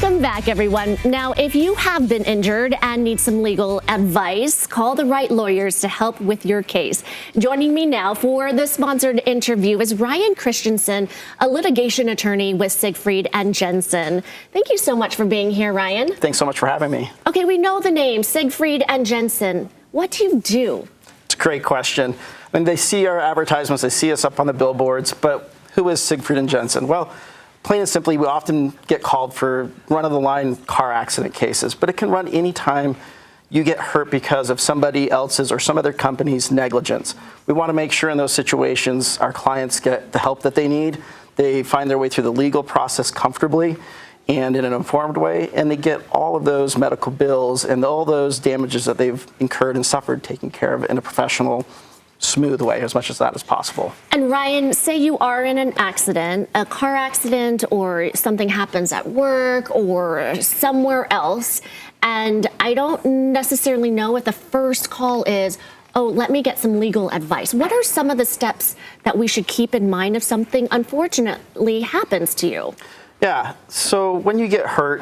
Welcome back, everyone. Now, if you have been injured and need some legal advice, call the right lawyers to help with your case. Joining me now for the sponsored interview is Ryan Christensen, a litigation attorney with Siegfried and Jensen. Thank you so much for being here, Ryan. Thanks so much for having me. Okay, we know the name, Siegfried and Jensen. What do you do? It's a great question. I mean, they see our advertisements, they see us up on the billboards, but who is Siegfried and Jensen? Well, plain and simply, we often get called for run-of-the-line car accident cases, but it can run any time you get hurt because of somebody else's or some other company's negligence. We want to make sure in those situations our clients get the help that they need, they find their way through the legal process comfortably and in an informed way, and they get all of those medical bills and all those damages that they've incurred and suffered taken care of in a professional, smooth way, as much as that is possible. And Ryan, say you are in an accident, a car accident, or something happens at work or somewhere else, and I don't necessarily know what the first call is. Oh, let me get some legal advice. What are some of the steps that we should keep in mind if something unfortunately happens to you? Yeah, so when you get hurt,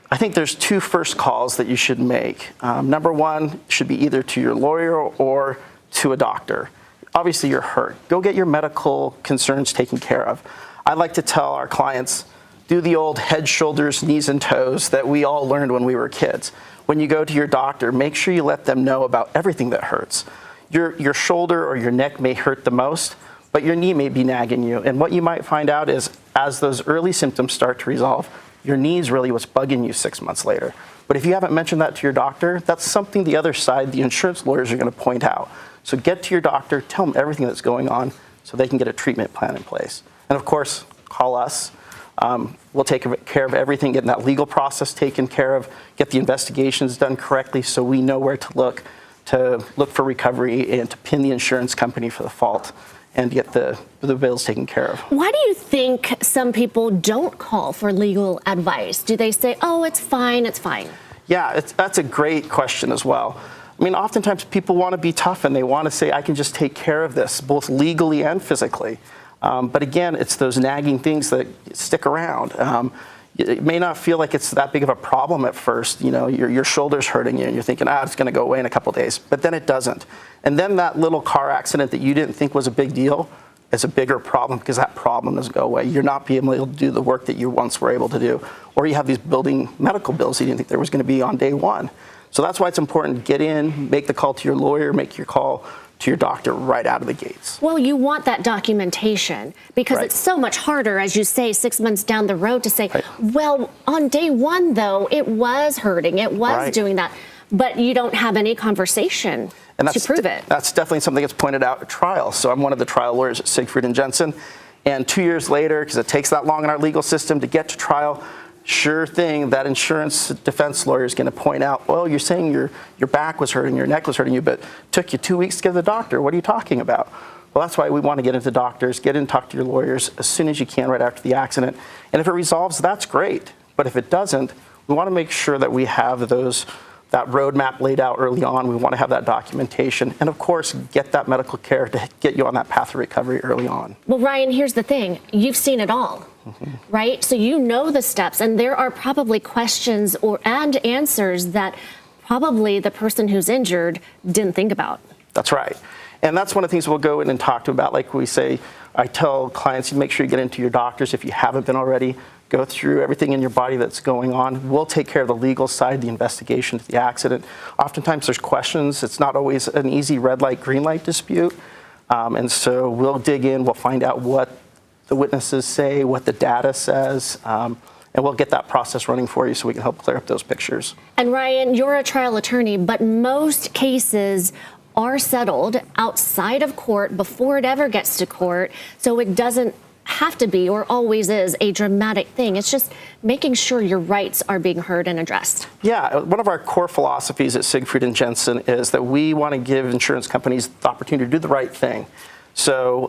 I think there's two first calls that you should make. Number one should be either to your lawyer or to a doctor. Obviously, you're hurt. Go get your medical concerns taken care of. I like to tell our clients, do the old head, shoulders, knees, and toes that we all learned when we were kids. When you go to your doctor, make sure you let them know about everything that hurts. Your shoulder or your neck may hurt the most, but your knee may be nagging you. And what you might find out is, as those early symptoms start to resolve, your knee is really what's bugging you 6 months later. But if you haven't mentioned that to your doctor, that's something the other side, the insurance lawyers, are going to point out. So get to your doctor, tell them everything that's going on so they can get a treatment plan in place. And of course, call us. We'll take care of everything, getting that legal process taken care of, get the investigations done correctly so we know where to look for recovery and to pin the insurance company for the fault and get the bills taken care of. Why do you think some people don't call for legal advice? Do they say, oh, it's fine, it's fine? Yeah, that's a great question as well. I mean, oftentimes people want to be tough and they want to say, I can just take care of this, both legally and physically. But again, it's those nagging things that stick around. It may not feel like it's that big of a problem at first. You know, your shoulder's hurting you and you're thinking, it's going to go away in a couple days. But then it doesn't. And then that little car accident that you didn't think was a big deal is a bigger problem because that problem doesn't go away. You're not being able to do the work that you once were able to do. Or you have these building medical bills you didn't think there was going to be on day one. So that's why it's important to get in, make the call to your lawyer, make your call to your doctor right out of the gates. Well, you want that documentation because Right. It's so much harder, as you say, 6 months down the road to say, well, on day one, though, it was hurting, it was doing that, but you don't have any conversation to prove it. That's definitely something that's pointed out at trial. So I'm one of the trial lawyers at Siegfried and Jensen, and 2 years later, because it takes that long in our legal system to get to trial, sure thing, that insurance defense lawyer is going to point out, well, you're saying your back was hurting, your neck was hurting you, but it took you 2 weeks to get to the doctor. What are you talking about? Well, that's why we want to get into doctors, get in and talk to your lawyers as soon as you can right after the accident. And if it resolves, that's great. But if it doesn't, we want to make sure that we have that roadmap laid out early on. We want to have that documentation. And of course, get that medical care to get you on that path of recovery early on. Well, Ryan, here's the thing. You've seen it all, right? So you know the steps, and there are probably questions and answers that probably the person who's injured didn't think about. That's right. And that's one of the things we'll go in and talk to about. Like we say, I tell clients, make sure you get into your doctors if you haven't been already. Go through everything in your body that's going on. We'll take care of the legal side, the investigation to the accident. Oftentimes there's questions. It's not always an easy red light, green light dispute. And so we'll dig in, we'll find out what the witnesses say, what the data says, and we'll get that process running for you so we can help clear up those pictures. And Ryan, you're a trial attorney, but most cases are settled outside of court before it ever gets to court, so it doesn't have to be or always is a dramatic thing. It's just making sure your rights are being heard and addressed. Yeah, one of our core philosophies at Siegfried and Jensen is that we want to give insurance companies the opportunity to do the right thing. So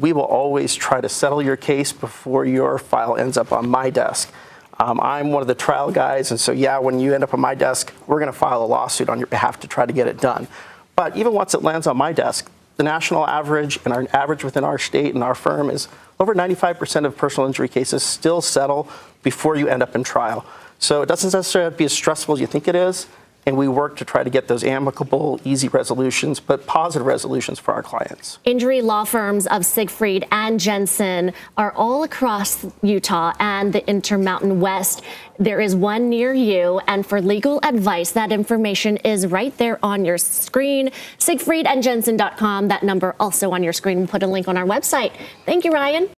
we will always try to settle your case before your file ends up on my desk. I'm one of the trial guys, and so yeah, when you end up on my desk, we're going to file a lawsuit on your behalf to try to get it done. But even once it lands on my desk, the national average and our average within our state and our firm is over 95% of personal injury cases still settle before you end up in trial. So it doesn't necessarily have to be as stressful as you think it is, and we work to try to get those amicable, easy resolutions, but positive resolutions for our clients. Injury law firms of Siegfried and Jensen are all across Utah and the Intermountain West. There is one near you, and for legal advice, that information is right there on your screen, siegfriedandjensen.com. That number also on your screen. We'll put a link on our website. Thank you, Ryan.